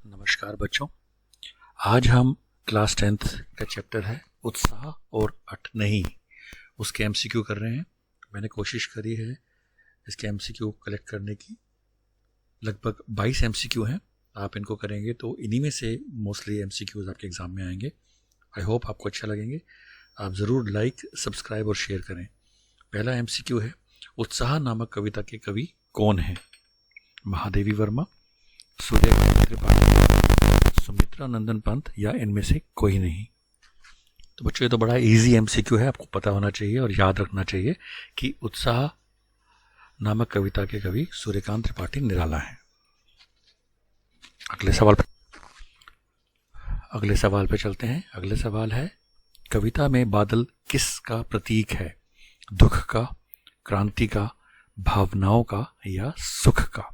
नमस्कार बच्चों, आज हम क्लास 10th का चैप्टर है उत्साह और अट नहीं, उसके एमसीक्यू कर रहे हैं। मैंने कोशिश करी है इसके एमसीक्यू कलेक्ट करने की। लगभग 22 एमसीक्यू हैं। आप इनको करेंगे तो इन्हीं में से मोस्टली एमसीक्यूज आपके एग्ज़ाम में आएंगे। आई होप आपको अच्छा लगेंगे। आप ज़रूर लाइक, सब्सक्राइब और शेयर करें। पहला एमसीक्यू है, उत्साह नामक कविता के कवि कौन हैं? महादेवी वर्मा, सूर्यकांत त्रिपाठी, सुमित्रा नंदन पंत या इनमें से कोई नहीं। तो बच्चों, ये तो बड़ा इजी एमसीक्यू है, आपको पता होना चाहिए और याद रखना चाहिए कि उत्साह नामक कविता के कवि सूर्यकांत त्रिपाठी निराला हैं। अगले सवाल पे चलते हैं। अगले सवाल है, कविता में बादल किसका प्रतीक है? दुख का, क्रांति का, भावनाओं का या सुख का?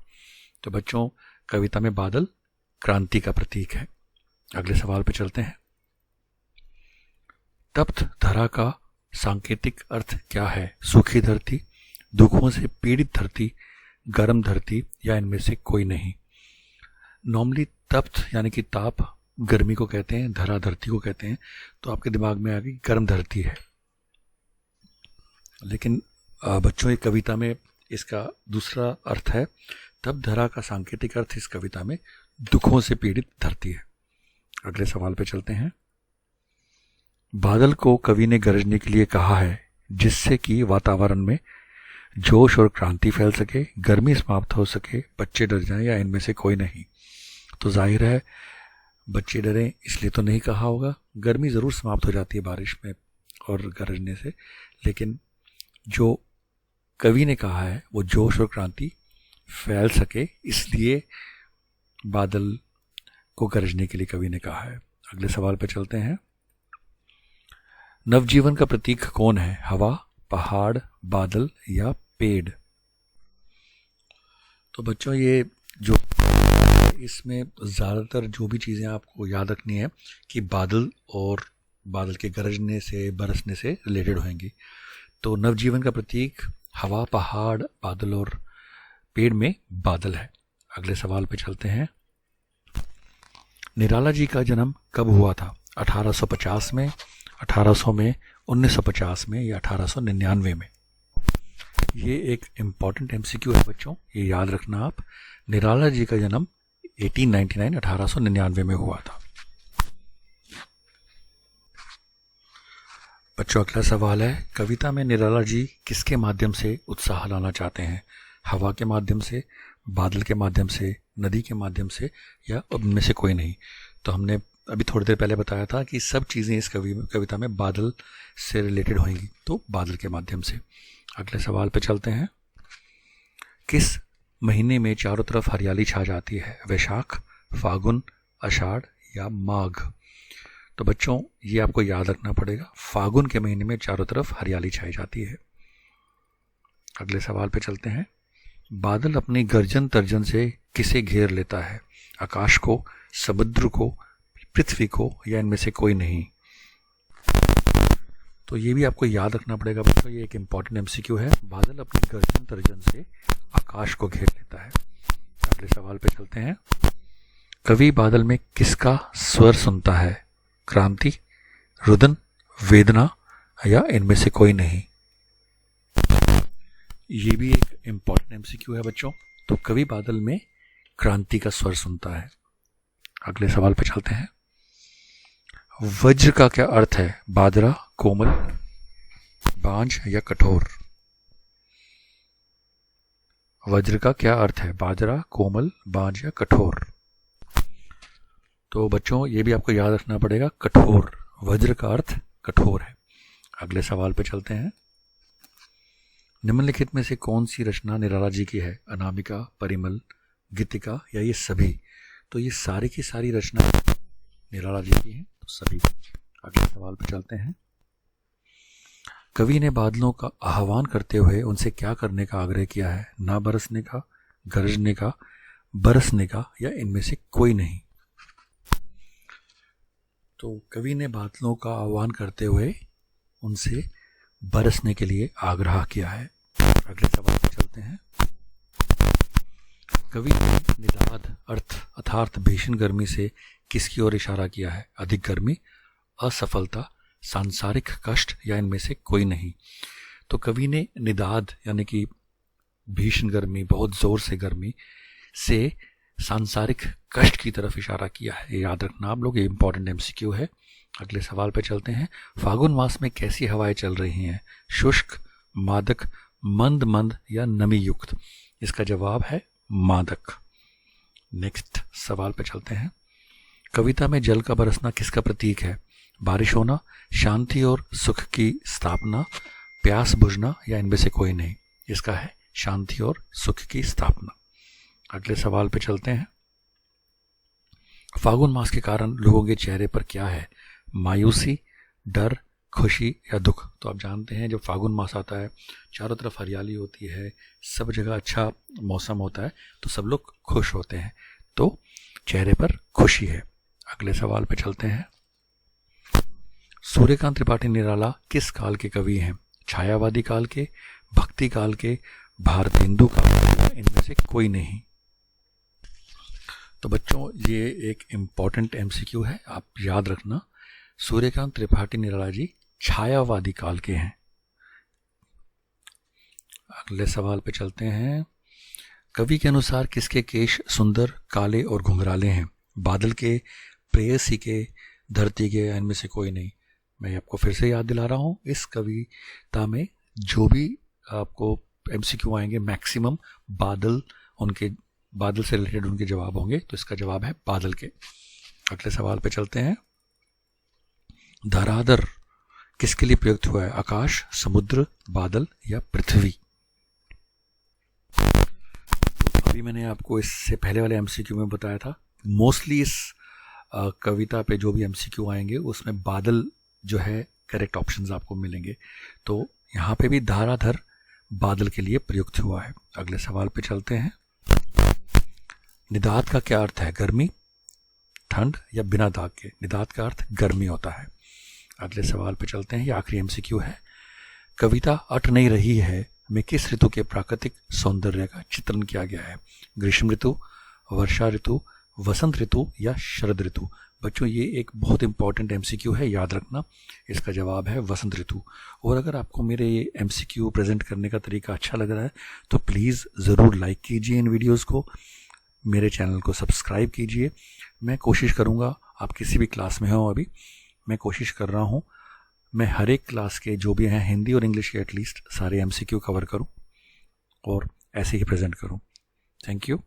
तो बच्चों, कविता में बादल क्रांति का प्रतीक है। अगले सवाल पे चलते हैं। तप्त धरा का सांकेतिक अर्थ क्या है? सूखी धरती, दुखों से पीड़ित धरती, गर्म धरती या इनमें से कोई नहीं। नॉर्मली तप्त यानी कि ताप गर्मी को कहते हैं, धरा धरती को कहते हैं, तो आपके दिमाग में आ गई गर्म धरती है। लेकिन बच्चों, एक कविता में इसका दूसरा अर्थ है। तब धरा का सांकेतिक अर्थ इस कविता में दुखों से पीड़ित धरती है। अगले सवाल पे चलते हैं। बादल को कवि ने गरजने के लिए कहा है जिससे कि वातावरण में जोश और क्रांति फैल सके, गर्मी समाप्त हो सके, बच्चे डर जाएं या इनमें से कोई नहीं। तो जाहिर है बच्चे डरें इसलिए तो नहीं कहा होगा। गर्मी ज़रूर समाप्त हो जाती है बारिश में और गरजने से, लेकिन जो कवि ने कहा है वो जोश और क्रांति फैल सके, इसलिए बादल को गरजने के लिए कवि ने कहा है। अगले सवाल पर चलते हैं। नवजीवन का प्रतीक कौन है? हवा, पहाड़, बादल या पेड़? तो बच्चों, ये जो इसमें ज़्यादातर जो भी चीज़ें आपको याद रखनी है कि बादल और बादल के गरजने से, बरसने से रिलेटेड होंगी। तो नवजीवन का प्रतीक हवा, पहाड़, बादल और पेड़ में बादल है। अगले सवाल पे चलते हैं। निराला जी का जन्म कब हुआ था? 1850 में, 1800 में, 1950 में या 1899 में? ये एक इम्पॉर्टेंट एमसीक्यू है बच्चों, ये याद रखना आप। निराला जी का जन्म 1899 में हुआ था। बच्चों, अगला सवाल है, कविता में निराला जी किसके माध्यम से उत्साह लाना चाहते हैं? हवा के माध्यम से, बादल के माध्यम से, नदी के माध्यम से या उनमें से कोई नहीं? तो हमने अभी थोड़ी देर पहले बताया था कि सब चीज़ें इस कविता में बादल से रिलेटेड होंगी, तो बादल के माध्यम से। अगले सवाल पे चलते हैं। किस महीने में चारों तरफ हरियाली छा जाती है? वैशाख, फागुन, आषाढ़ या माघ? तो बच्चों, ये आपको याद रखना पड़ेगा, फागुन के महीने में चारों तरफ हरियाली छाई जाती है। अगले सवाल पे चलते हैं। बादल अपनी गर्जन तर्जन से किसे घेर लेता है? आकाश को, समुद्र को, पृथ्वी को या इनमें से कोई नहीं? तो ये भी आपको याद रखना पड़ेगा बच्चों, ये एक इम्पॉर्टेंट एमसीक्यू है। बादल अपनी गर्जन तर्जन से आकाश को घेर लेता है। अगले सवाल पे चलते हैं। कवि बादल में किसका स्वर सुनता है? क्रांति, रुदन, वेदना या इनमें से कोई नहीं? ये भी एक इम्पॉर्टेंट एमसीक्यू है बच्चों। तो कवि बादल में क्रांति का स्वर सुनता है। अगले सवाल पे चलते हैं। वज्र का क्या अर्थ है? बाजरा, कोमल, बांझ या कठोर? वज्र का क्या अर्थ है? बाजरा, कोमल, बांझ या कठोर? तो बच्चों, ये भी आपको याद रखना पड़ेगा, कठोर। वज्र का अर्थ कठोर है। अगले सवाल पे चलते हैं। निम्नलिखित में से कौन सी रचना निराला जी की है? अनामिका, परिमल, गीतिका या ये सभी? तो ये सारी की सारी रचना निराला जी की हैं, तो सभी। अगले सवाल पर चलते हैं। कवि ने बादलों का आह्वान करते हुए उनसे क्या करने का आग्रह किया है? ना बरसने का, गरजने का, बरसने का या इनमें से कोई नहीं? तो कवि ने बादलों का आह्वान करते हुए उनसे बरसने के लिए आग्रह किया है। अगले सवाल पर चलते हैं। कवि ने निदाद अर्थ अर्थात यथार्थ भीषण गर्मी से किसकी ओर इशारा किया है? अधिक गर्मी, असफलता, सांसारिक कष्ट या इनमें से कोई नहीं। तो कवि ने निदाद यानी कि भीषण गर्मी, बहुत जोर से गर्मी से सांसारिक कष्ट की तरफ इशारा किया है। ये याद रखना आप लोग, ये इंपॉर्टेंट एमसीक्यू है। अगले सवाल पे चलते हैं। फागुन मास में कैसी हवाएं चल रही हैं? शुष्क, मादक, मंद मंद या नमी युक्त? इसका जवाब है मादक। नेक्स्ट सवाल पे चलते हैं। कविता में जल का बरसना किसका प्रतीक है? बारिश होना, शांति और सुख की स्थापना, प्यास बुझना या इनमें से कोई नहीं? इसका है शांति और सुख की स्थापना। अगले सवाल पे चलते हैं। फागुन मास के कारण लोगों के चेहरे पर क्या है? मायूसी, डर, खुशी या दुख? तो आप जानते हैं जब फागुन मास आता है चारों तरफ हरियाली होती है, सब जगह अच्छा मौसम होता है, तो सब लोग खुश होते हैं, तो चेहरे पर खुशी है। अगले सवाल पे चलते हैं। सूर्यकांत त्रिपाठी निराला किस काल के कवि हैं? छायावादी काल के, भक्ति काल के, भारतेंदु काल के, इनमें से कोई नहीं? तो बच्चों ये एक इम्पॉर्टेंट एमसीक्यू है, आप याद रखना। सूर्यकांत त्रिपाठी निराला जी छायावादी काल के हैं। अगले सवाल पे चलते हैं। कवि के अनुसार किसके केश सुंदर, काले और घुंघराले हैं? बादल के, प्रेयसी के, धरती के, इनमें से कोई नहीं? मैं आपको फिर से याद दिला रहा हूँ, इस कविता में जो भी आपको एमसीक्यू आएंगे मैक्सिमम बादल से रिलेटेड उनके जवाब होंगे, तो इसका जवाब है बादल के। अगले सवाल पे चलते हैं। धराधर किसके लिए प्रयुक्त हुआ है? आकाश, समुद्र, बादल या पृथ्वी? अभी मैंने आपको इससे पहले वाले एमसीक्यू में बताया था, मोस्टली इस कविता पे जो भी एमसीक्यू आएंगे उसमें बादल जो है करेक्ट ऑप्शंस आपको मिलेंगे, तो यहाँ पे भी धाराधर बादल के लिए प्रयुक्त हुआ है। अगले सवाल पे चलते हैं। निदाद का क्या अर्थ है? गर्मी, ठंड या बिना दाग के? निदाद का अर्थ गर्मी होता है। अगले सवाल पे चलते हैं, ये आखिरी एमसीक्यू है। कविता अट नहीं रही है में किस ऋतु के प्राकृतिक सौंदर्य का चित्रण किया गया है? ग्रीष्म ऋतु, वर्षा ऋतु, वसंत ऋतु या शरद ऋतु? बच्चों ये एक बहुत इंपॉर्टेंट एमसीक्यू है, याद रखना। इसका जवाब है वसंत ऋतु। और अगर आपको मेरे ये एमसीक्यू प्रेजेंट करने का तरीका अच्छा लग रहा है तो प्लीज़ ज़रूर लाइक कीजिए इन वीडियोज़ को, मेरे चैनल को सब्सक्राइब कीजिए। मैं कोशिश करूँगा, आप किसी भी क्लास में हो अभी, मैं कोशिश कर रहा हूँ मैं हर एक क्लास के जो भी हैं हिंदी और इंग्लिश के एटलीस्ट सारे एमसीक्यू कवर करूँ और ऐसे ही प्रेजेंट करूँ। Thank you.